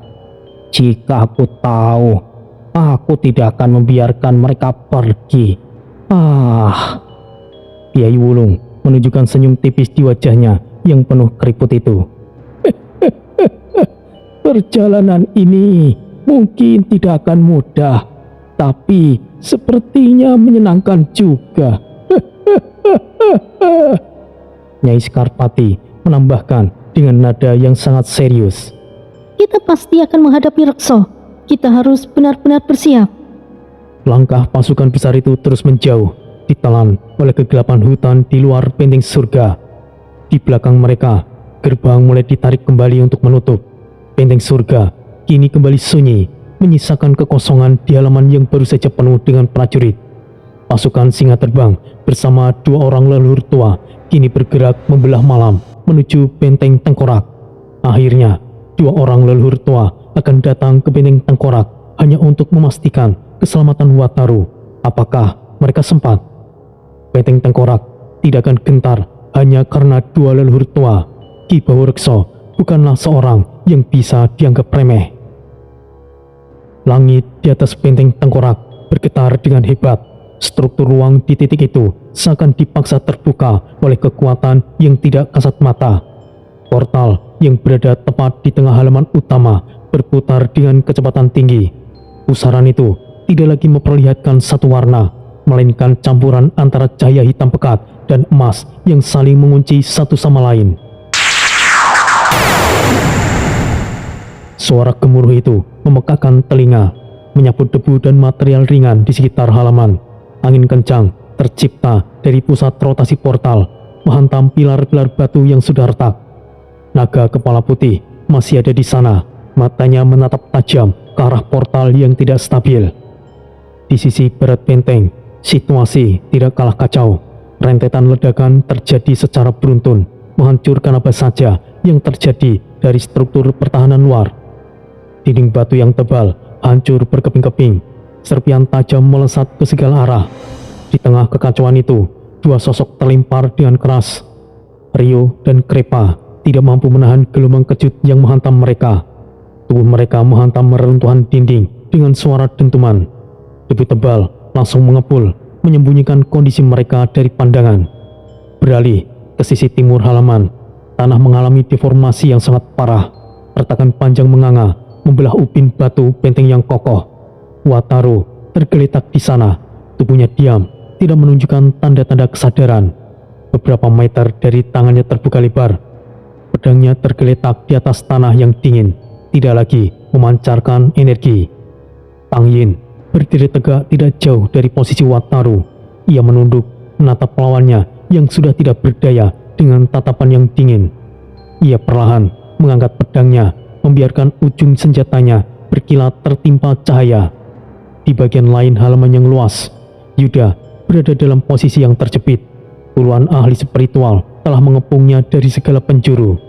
Jika aku tahu, aku tidak akan membiarkan mereka pergi. Kiai Wulung menunjukkan senyum tipis di wajahnya yang penuh keriput itu. Perjalanan ini mungkin tidak akan mudah, tapi sepertinya menyenangkan juga. Nyai Skarpati menambahkan dengan nada yang sangat serius. Kita pasti akan menghadapi Rekso. Kita harus benar-benar bersiap. Langkah pasukan besar itu terus menjauh, ditelan oleh kegelapan hutan di luar benteng surga. Di belakang mereka, gerbang mulai ditarik kembali untuk menutup. Benteng surga kini kembali sunyi, menyisakan kekosongan di halaman yang baru saja penuh dengan prajurit. Pasukan singa terbang bersama 2 orang leluhur tua kini bergerak membelah malam menuju benteng tengkorak. Akhirnya, 2 orang leluhur tua akan datang ke benteng tengkorak hanya untuk memastikan keselamatan Wataru. Apakah mereka sempat? Benteng tengkorak tidak akan gentar hanya karena 2 leluhur tua. Ki Baworekso bukanlah seorang yang bisa dianggap remeh. Langit di atas benteng tengkorak bergetar dengan hebat. Struktur ruang di titik itu seakan dipaksa terbuka oleh kekuatan yang tidak kasat mata. Portal yang berada tepat di tengah halaman utama berputar dengan kecepatan tinggi. Pusaran itu tidak lagi memperlihatkan satu warna, melainkan campuran antara cahaya hitam pekat dan emas yang saling mengunci satu sama lain. Suara gemuruh itu memekakkan telinga, menyabut debu dan material ringan di sekitar halaman. Angin kencang tercipta dari pusat rotasi portal, menghantam pilar-pilar batu yang sudah retak. Naga kepala putih masih ada di sana, matanya menatap tajam ke arah portal yang tidak stabil. Di sisi barat benteng, situasi tidak kalah kacau. Rentetan ledakan terjadi secara beruntun, menghancurkan apa saja yang terjadi dari struktur pertahanan luar. Dinding batu yang tebal hancur berkeping-keping, serpihan tajam melesat ke segala arah. Di tengah kekacauan itu, 2 sosok terlempar dengan keras. Rio dan Krepa tidak mampu menahan gelombang kejut yang menghantam mereka. Tubuh mereka menghantam reruntuhan dinding dengan suara dentuman. Debu tebal langsung mengepul, menyembunyikan kondisi mereka dari pandangan. Beralih ke sisi timur halaman, tanah mengalami deformasi yang sangat parah. Retakan panjang menganga membelah ubin batu benteng yang kokoh. Wataru tergeletak di sana, tubuhnya diam, tidak menunjukkan tanda-tanda kesadaran. Beberapa meter dari tangannya terbuka lebar. Pedangnya tergeletak di atas tanah yang dingin, tidak lagi memancarkan energi. Tang Yin berdiri tegak tidak jauh dari posisi Wataru. Ia menunduk, menatap lawannya yang sudah tidak berdaya dengan tatapan yang dingin. Ia perlahan mengangkat pedangnya, membiarkan ujung senjatanya berkilat tertimpa cahaya. Di bagian lain halaman yang luas, Yuda berada dalam posisi yang terjepit. Puluhan ahli spiritual telah mengepungnya dari segala penjuru.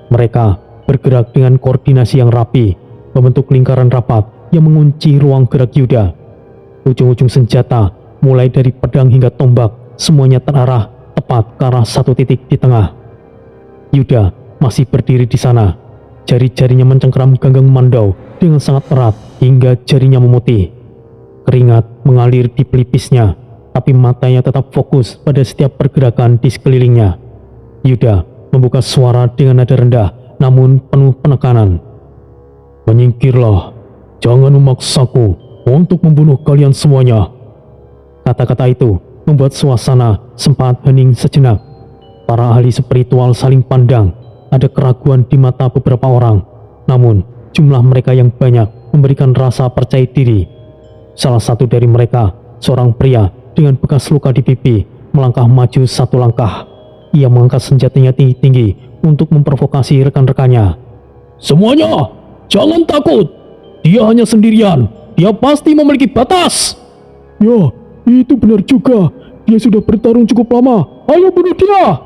Mereka bergerak dengan koordinasi yang rapi, membentuk lingkaran rapat yang mengunci ruang gerak Yuda. Ujung-ujung senjata, mulai dari pedang hingga tombak, semuanya terarah tepat ke arah satu titik di tengah. Yuda masih berdiri di sana. Jari-jarinya mencengkeram ganggang mandau dengan sangat erat hingga jarinya memutih. Keringat mengalir di pelipisnya, tapi matanya tetap fokus pada setiap pergerakan di sekelilingnya. Yuda membuka suara dengan nada rendah namun penuh penekanan. "Menyingkirlah, jangan memaksaku untuk membunuh kalian semuanya." Kata-kata itu membuat suasana sempat hening sejenak. Para ahli spiritual saling pandang. Ada keraguan di mata beberapa orang, namun jumlah mereka yang banyak memberikan rasa percaya diri. Salah satu dari mereka, seorang pria dengan bekas luka di pipi, melangkah maju 1 langkah. Ia mengangkat senjatanya tinggi-tinggi untuk memprovokasi rekan-rekannya. "Semuanya, jangan takut. Dia hanya sendirian. Dia pasti memiliki batas." "Ya, Itu benar juga. Dia sudah bertarung cukup lama. Ayo bunuh dia!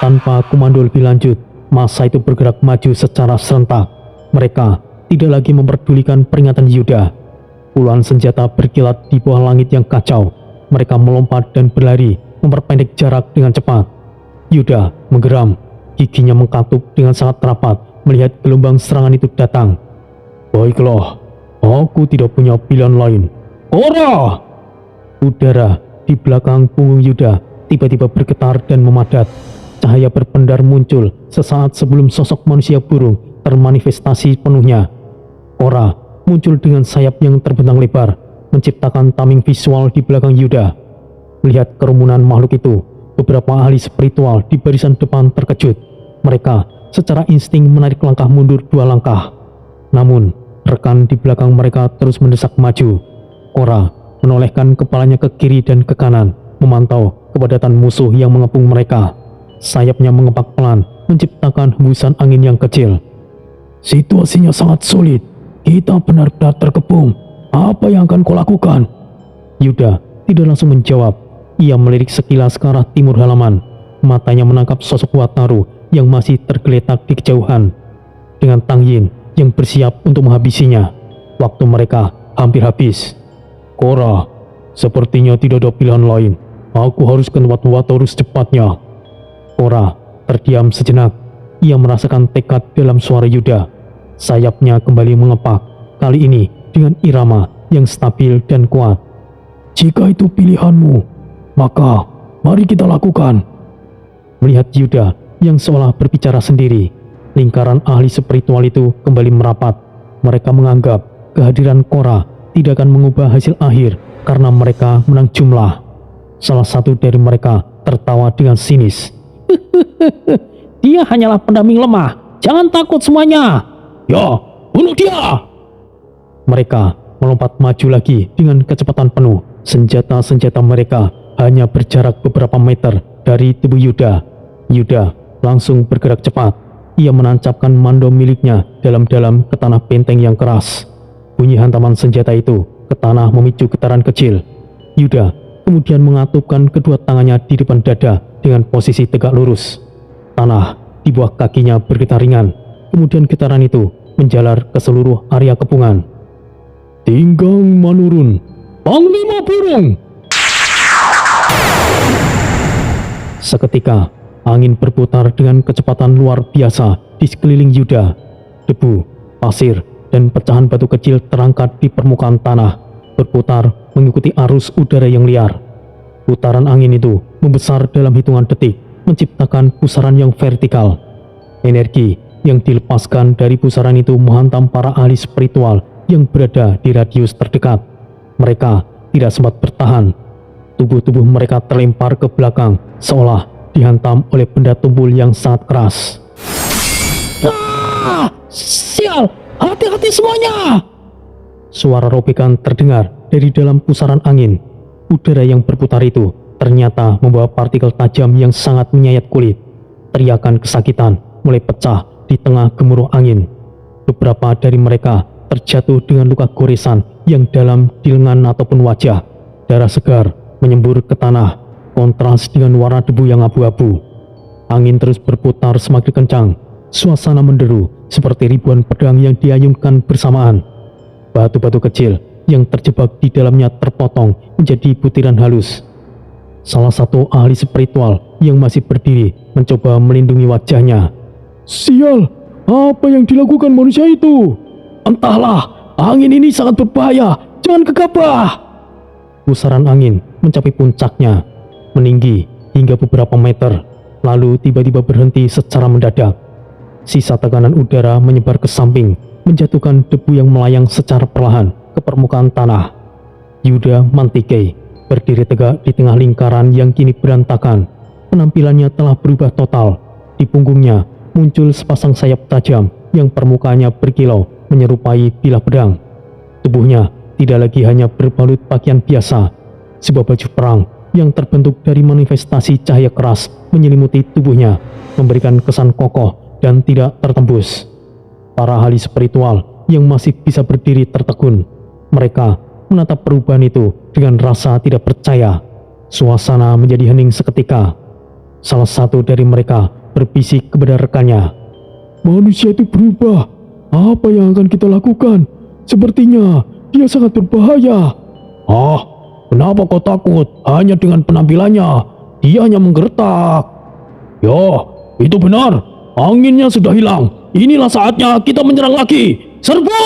Tanpa komando lebih lanjut, massa itu bergerak maju secara serentak. Mereka tidak lagi memperdulikan peringatan Yuda. Puluhan senjata berkilat di bawah langit yang kacau. Mereka melompat dan berlari, memperpendek jarak dengan cepat. Yuda menggeram, giginya mengkatup dengan sangat rapat melihat gelombang serangan itu datang. Baiklah, aku tidak punya pilihan lain. Ora! Udara di belakang punggung Yuda tiba-tiba bergetar dan memadat. Cahaya berpendar muncul sesaat sebelum sosok manusia burung termanifestasi penuhnya. Ora muncul dengan sayap yang terbentang lebar, menciptakan tameng visual di belakang Yuda. Melihat kerumunan makhluk itu, beberapa ahli spiritual di barisan depan terkejut. Mereka secara insting menarik langkah mundur 2 langkah. Namun, rekan di belakang mereka terus mendesak maju. Ora menolehkan kepalanya ke kiri dan ke kanan, memantau kepadatan musuh yang mengepung mereka. Sayapnya mengepak pelan, menciptakan hembusan angin yang kecil. Situasinya sangat sulit. Kita benar-benar terkepung. Apa yang akan kau lakukan? Yuda tidak langsung menjawab. Ia melirik sekilas ke arah timur halaman. Matanya menangkap sosok Wataru yang masih tergeletak di kejauhan. Dengan Tang Yin yang bersiap untuk menghabisinya. Waktu mereka hampir habis. Korra, sepertinya tidak ada pilihan lain. Aku harus ke tempat Wataru secepatnya. Korra terdiam sejenak. Ia merasakan tekad dalam suara Yuda. Sayapnya kembali mengepak, kali ini dengan irama yang stabil dan kuat. Jika itu pilihanmu, maka mari kita lakukan. Melihat Yuda yang seolah berbicara sendiri, lingkaran ahli spiritual itu kembali merapat. Mereka menganggap kehadiran Korra tidak akan mengubah hasil akhir karena mereka menang jumlah. Salah satu dari mereka tertawa dengan sinis. Dia hanyalah pendamping lemah. Jangan takut semuanya. Ya, bunuh dia! Mereka melompat maju lagi dengan kecepatan penuh. Senjata-senjata mereka hanya berjarak beberapa meter dari tubuh Yuda. Yuda langsung bergerak cepat. Ia menancapkan mando miliknya dalam-dalam ke tanah benteng yang keras. Bunyi hantaman senjata itu ke tanah memicu getaran kecil. Yuda kemudian mengatupkan kedua tangannya di depan dada dengan posisi tegak lurus. Tanah di bawah kakinya bergetar ringan. Kemudian getaran itu menjalar ke seluruh area kepungan. Tinggang menurun. Panglima burung! Seketika, angin berputar dengan kecepatan luar biasa di sekeliling Yuda. Debu, pasir, dan pecahan batu kecil terangkat di permukaan tanah, berputar mengikuti arus udara yang liar. Putaran angin itu membesar dalam hitungan detik, menciptakan pusaran yang vertikal. Energi yang dilepaskan dari pusaran itu menghantam para ahli spiritual yang berada di radius terdekat. Mereka tidak sempat bertahan. Tubuh-tubuh mereka terlempar ke belakang, seolah dihantam oleh benda tumpul yang sangat keras. Sial! Hati-hati semuanya! Suara robekan terdengar dari dalam pusaran angin. Udara yang berputar itu ternyata membawa partikel tajam yang sangat menyayat kulit. Teriakan kesakitan mulai pecah di tengah gemuruh angin. Beberapa dari mereka terjatuh dengan luka goresan yang dalam di lengan ataupun wajah. Darah segar menyembur ke tanah, kontras dengan warna debu yang abu-abu. Angin terus berputar semakin kencang. Suasana menderu seperti ribuan pedang yang diayunkan bersamaan. Batu-batu kecil yang terjebak di dalamnya terpotong menjadi butiran halus. Salah satu ahli spiritual yang masih berdiri mencoba melindungi wajahnya. Sial, apa yang dilakukan manusia itu? Entahlah, angin ini sangat berbahaya. Jangan gegabah. Pusaran angin mencapai puncaknya, meninggi hingga beberapa meter, lalu tiba-tiba berhenti secara mendadak. Sisa tekanan udara menyebar ke samping, menjatuhkan debu yang melayang secara perlahan ke permukaan tanah. Yuda Mantikei berdiri tegak di tengah lingkaran yang kini berantakan. Penampilannya telah berubah total. Di punggungnya muncul sepasang sayap tajam yang permukaannya berkilau menyerupai bilah pedang. Tubuhnya tidak lagi hanya berbalut pakaian biasa. Sebuah baju perang yang terbentuk dari manifestasi cahaya keras menyelimuti tubuhnya, memberikan kesan kokoh dan tidak tertembus. Para ahli spiritual yang masih bisa berdiri tertegun. Mereka menatap perubahan itu dengan rasa tidak percaya. Suasana menjadi hening seketika. Salah satu dari mereka berbisik kepada rekannya. Manusia itu berubah. Apa yang akan kita lakukan? Sepertinya dia sangat berbahaya. Ah, kenapa kau takut? Hanya dengan penampilannya, dia hanya menggertak. Ya, itu benar. Anginnya sudah hilang. Inilah saatnya kita menyerang lagi. Serbu!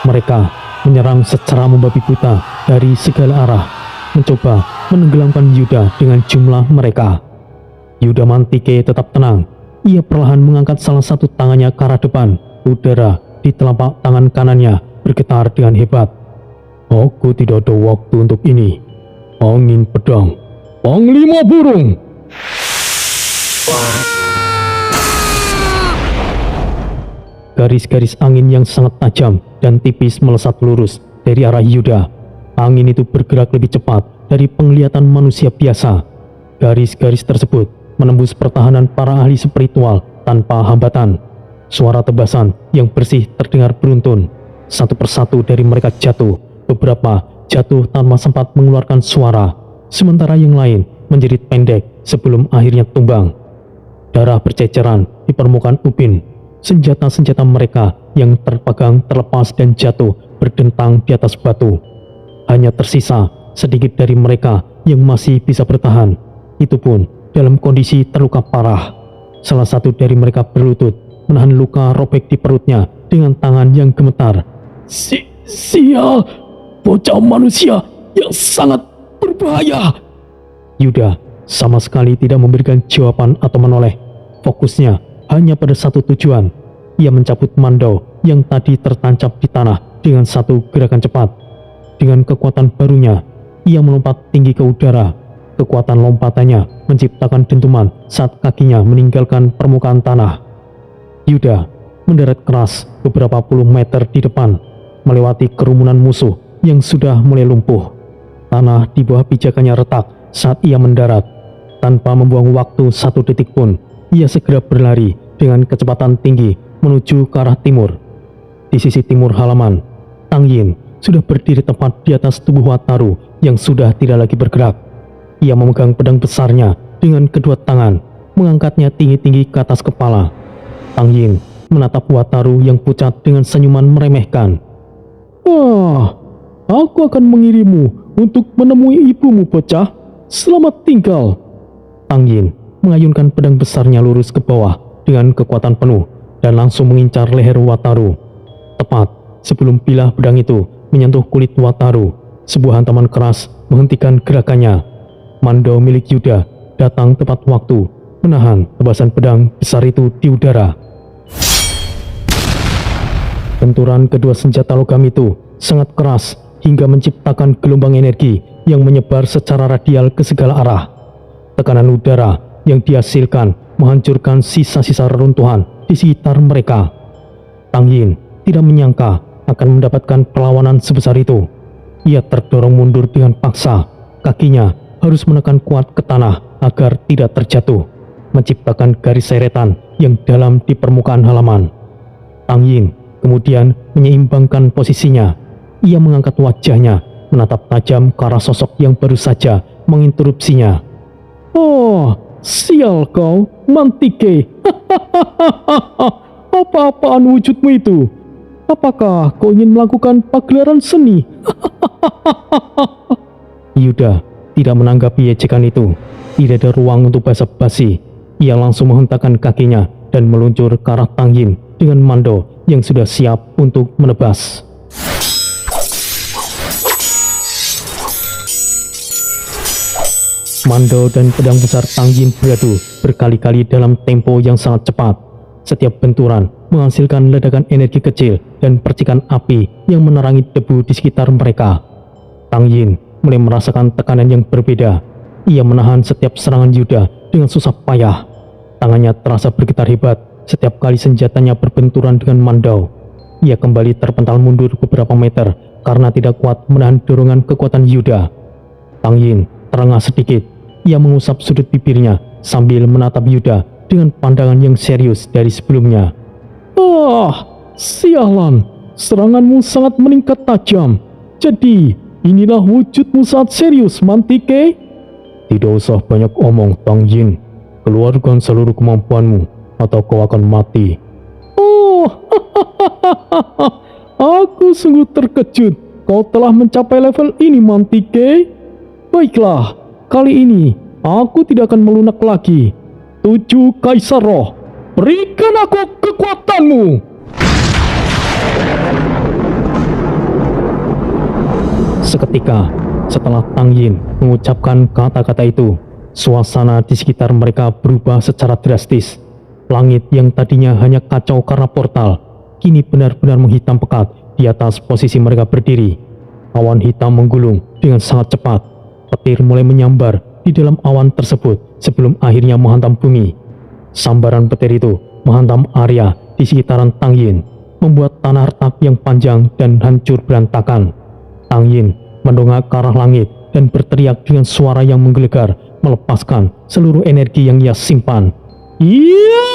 Mereka menyerang secara membabi buta dari segala arah, mencoba menenggelamkan Yuda dengan jumlah mereka. Yuda Mantike tetap tenang. Ia perlahan mengangkat salah satu tangannya ke arah depan. Udara di telapak tangan kanannya bergetar dengan hebat. Aku tidak ada waktu untuk ini. Angin pedang. Panglima burung. Garis-garis angin yang sangat tajam dan tipis melesat lurus dari arah Yuda. Angin itu bergerak lebih cepat dari penglihatan manusia biasa. Garis-garis tersebut menembus pertahanan para ahli spiritual tanpa hambatan. Suara tebasan yang bersih terdengar beruntun. Satu persatu dari mereka jatuh. Beberapa jatuh tanpa sempat mengeluarkan suara, sementara yang lain menjerit pendek sebelum akhirnya tumbang. Darah berceceran di permukaan ubin. Senjata-senjata mereka yang terpegang terlepas dan jatuh berdentang di atas batu. Hanya tersisa sedikit dari mereka yang masih bisa bertahan. Itu pun dalam kondisi terluka parah. Salah satu dari mereka berlutut, menahan luka robek di perutnya dengan tangan yang gemetar. Sial, bocah manusia yang sangat berbahaya. Yuda sama sekali tidak memberikan jawaban atau menoleh. Fokusnya hanya pada satu tujuan. Ia mencabut Mando yang tadi tertancap di tanah dengan satu gerakan cepat. Dengan kekuatan barunya, ia melompat tinggi ke udara. Kekuatan lompatannya menciptakan dentuman saat kakinya meninggalkan permukaan tanah. Yuda mendarat keras beberapa puluh meter di depan, melewati kerumunan musuh yang sudah mulai lumpuh. Tanah di bawah pijakannya retak saat ia mendarat. Tanpa membuang waktu satu detik pun, ia segera berlari dengan kecepatan tinggi menuju ke arah timur. Di sisi timur halaman, Tang Yin sudah berdiri tepat di atas tubuh Wataru yang sudah tidak lagi bergerak. Ia memegang pedang besarnya dengan kedua tangan, mengangkatnya tinggi-tinggi ke atas kepala. Tang Yin menatap Wataru yang pucat dengan senyuman meremehkan. Aku akan mengirimu untuk menemui ibumu, bocah. Selamat tinggal. Tang Yin mengayunkan pedang besarnya lurus ke bawah dengan kekuatan penuh dan langsung mengincar leher Wataru. Tepat sebelum bilah pedang itu menyentuh kulit Wataru, sebuah hantaman keras menghentikan gerakannya. Mando milik Yuda datang tepat waktu, menahan tebasan pedang besar itu di udara. Benturan kedua senjata logam itu sangat keras hingga menciptakan gelombang energi yang menyebar secara radial ke segala arah. Tekanan udara yang dihasilkan menghancurkan sisa-sisa reruntuhan di sekitar mereka. Tang Yin tidak menyangka akan mendapatkan perlawanan sebesar itu. Ia terdorong mundur dengan paksa. Kakinya harus menekan kuat ke tanah agar tidak terjatuh, menciptakan garis seretan yang dalam di permukaan halaman. Tang Yin kemudian menyeimbangkan posisinya. Ia mengangkat wajahnya, menatap tajam ke arah sosok yang baru saja menginterupsinya. Sial kau, Mantike. Apa-apaan wujudmu itu? Apakah kau ingin melakukan pagelaran seni? Yuda tidak menanggapi ejekan itu. Tidak ada ruang untuk basa-basi. Ia langsung menghentakkan kakinya dan meluncur ke arah Tang Yin dengan Mando yang sudah siap untuk menebas. Mando dan pedang besar Tang Yin beradu berkali-kali dalam tempo yang sangat cepat. Setiap benturan menghasilkan ledakan energi kecil dan percikan api yang menerangi debu di sekitar mereka. Tang Yin mulai merasakan tekanan yang berbeda. Ia menahan setiap serangan Yuda dengan susah payah. Tangannya terasa bergetar hebat setiap kali senjatanya berbenturan dengan Mando. Ia kembali terpental mundur beberapa meter karena tidak kuat menahan dorongan kekuatan Yuda. Tang Yin terengah sedikit. Ia mengusap sudut bibirnya sambil menatap Yuda dengan pandangan yang serius dari sebelumnya. Sialan, seranganmu sangat meningkat tajam. Jadi, inilah wujudmu saat serius, Mantike? Tidak usah banyak omong, Tang Yin. Keluarkan seluruh kemampuanmu, atau kau akan mati. Oh, aku sungguh terkejut. Kau telah mencapai level ini, Mantike. Baiklah, kali ini aku tidak akan melunak lagi. 7 Kaisar Roh, berikan aku kekuatanmu. Seketika, setelah Tang Yin mengucapkan kata-kata itu, suasana di sekitar mereka berubah secara drastis. Langit yang tadinya hanya kacau karena portal, kini benar-benar menghitam pekat di atas posisi mereka berdiri. Awan hitam menggulung dengan sangat cepat. Petir mulai menyambar di dalam awan tersebut sebelum akhirnya menghantam bumi. Sambaran petir itu menghantam area di sekitaran Tang Yin, membuat tanah retak yang panjang dan hancur berantakan. Tang Yin mendongak ke arah langit dan berteriak dengan suara yang menggelegar, melepaskan seluruh energi yang ia simpan. Iya!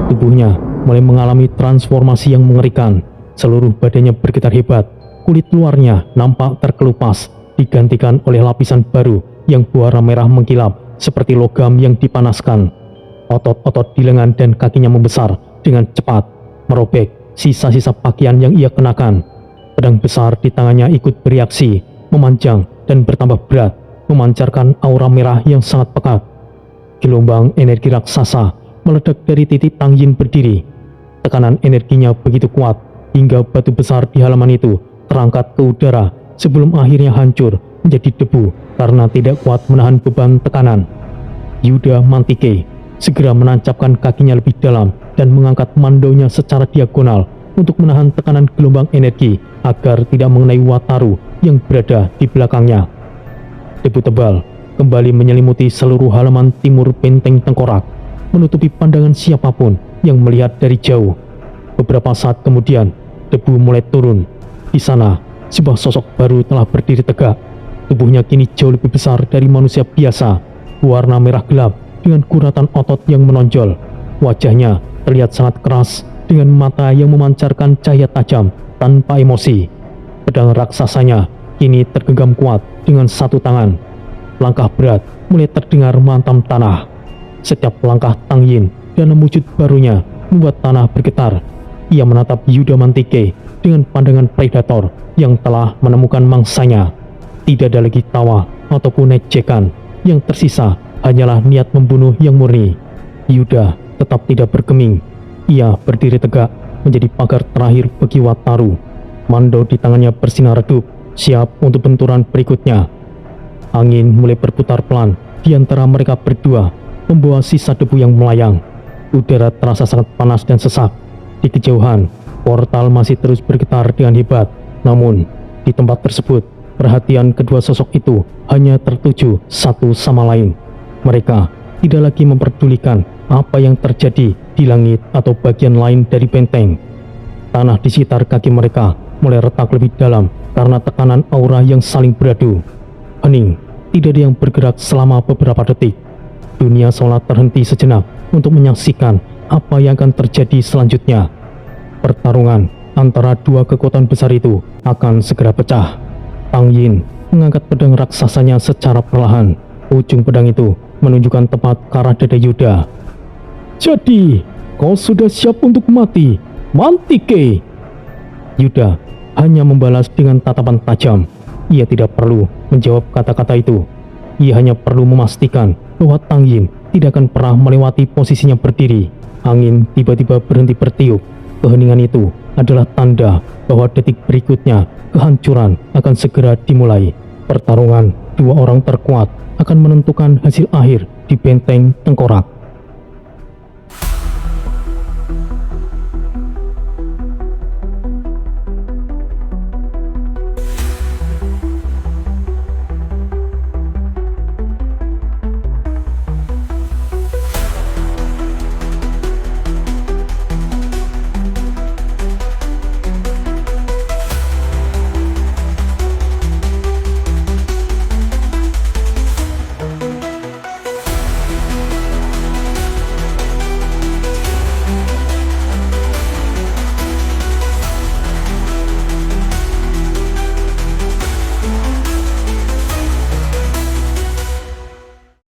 Tubuhnya mulai mengalami transformasi yang mengerikan. Seluruh badannya bergetar hebat. Kulit luarnya nampak terkelupas, digantikan oleh lapisan baru yang berwarna merah mengkilap seperti logam yang dipanaskan. Otot-otot di lengan dan kakinya membesar dengan cepat, merobek sisa-sisa pakaian yang ia kenakan. Pedang besar di tangannya ikut bereaksi, memanjang dan bertambah berat, memancarkan aura merah yang sangat pekat. Gelombang energi raksasa meledak dari titik Tang Yin berdiri. Tekanan energinya begitu kuat hingga batu besar di halaman itu terangkat ke udara sebelum akhirnya hancur menjadi debu karena tidak kuat menahan beban tekanan. Yuda Mantike segera menancapkan kakinya lebih dalam dan mengangkat mandonya secara diagonal untuk menahan tekanan gelombang energi agar tidak mengenai Wataru yang berada di belakangnya. Debu tebal kembali menyelimuti seluruh halaman timur benteng tengkorak, menutupi pandangan siapapun yang melihat dari jauh. Beberapa saat kemudian, debu mulai turun. Di sana, sebuah sosok baru telah berdiri tegak. Tubuhnya kini jauh lebih besar dari manusia biasa, warna merah gelap dengan guratan otot yang menonjol. Wajahnya terlihat sangat keras dengan mata yang memancarkan cahaya tajam tanpa emosi. Pedang raksasanya kini tergenggam kuat dengan satu tangan. Langkah berat mulai terdengar menghantam tanah. Setiap langkah Tang Yin dalam wujud barunya membuat tanah bergetar. Ia menatap Yuda Mantike dengan pandangan predator yang telah menemukan mangsanya. Tidak ada lagi tawa ataupun ejekan. Yang tersisa hanyalah niat membunuh yang murni. Yuda tetap tidak bergeming. Ia berdiri tegak menjadi pagar terakhir bagi Wataru. Mando di tangannya bersinar redup, siap untuk benturan berikutnya. Angin mulai berputar pelan di antara mereka berdua, membawa sisa debu yang melayang. Udara terasa sangat panas dan sesak. Di kejauhan, portal masih terus bergetar dengan hebat. Namun, di tempat tersebut, perhatian kedua sosok itu hanya tertuju satu sama lain. Mereka tidak lagi memperdulikan apa yang terjadi di langit atau bagian lain dari benteng. Tanah di sekitar kaki mereka mulai retak lebih dalam karena tekanan aura yang saling beradu. Hening, tidak ada yang bergerak selama beberapa detik. Dunia seolah terhenti sejenak untuk menyaksikan apa yang akan terjadi selanjutnya. Pertarungan antara dua kekuatan besar itu akan segera pecah. Tang Yin mengangkat pedang raksasanya secara perlahan. Ujung pedang itu menunjukkan tepat ke arah dada Yuda. Jadi, kau sudah siap untuk mati, Mantike? Yuda hanya membalas dengan tatapan tajam. Ia tidak perlu menjawab kata-kata itu. Ia hanya perlu memastikan bahwa Tang Yin tidak akan pernah melewati posisinya berdiri. Angin tiba-tiba berhenti bertiup. Keheningan itu adalah tanda bahwa detik berikutnya kehancuran akan segera dimulai. Pertarungan dua orang terkuat akan menentukan hasil akhir di benteng tengkorak.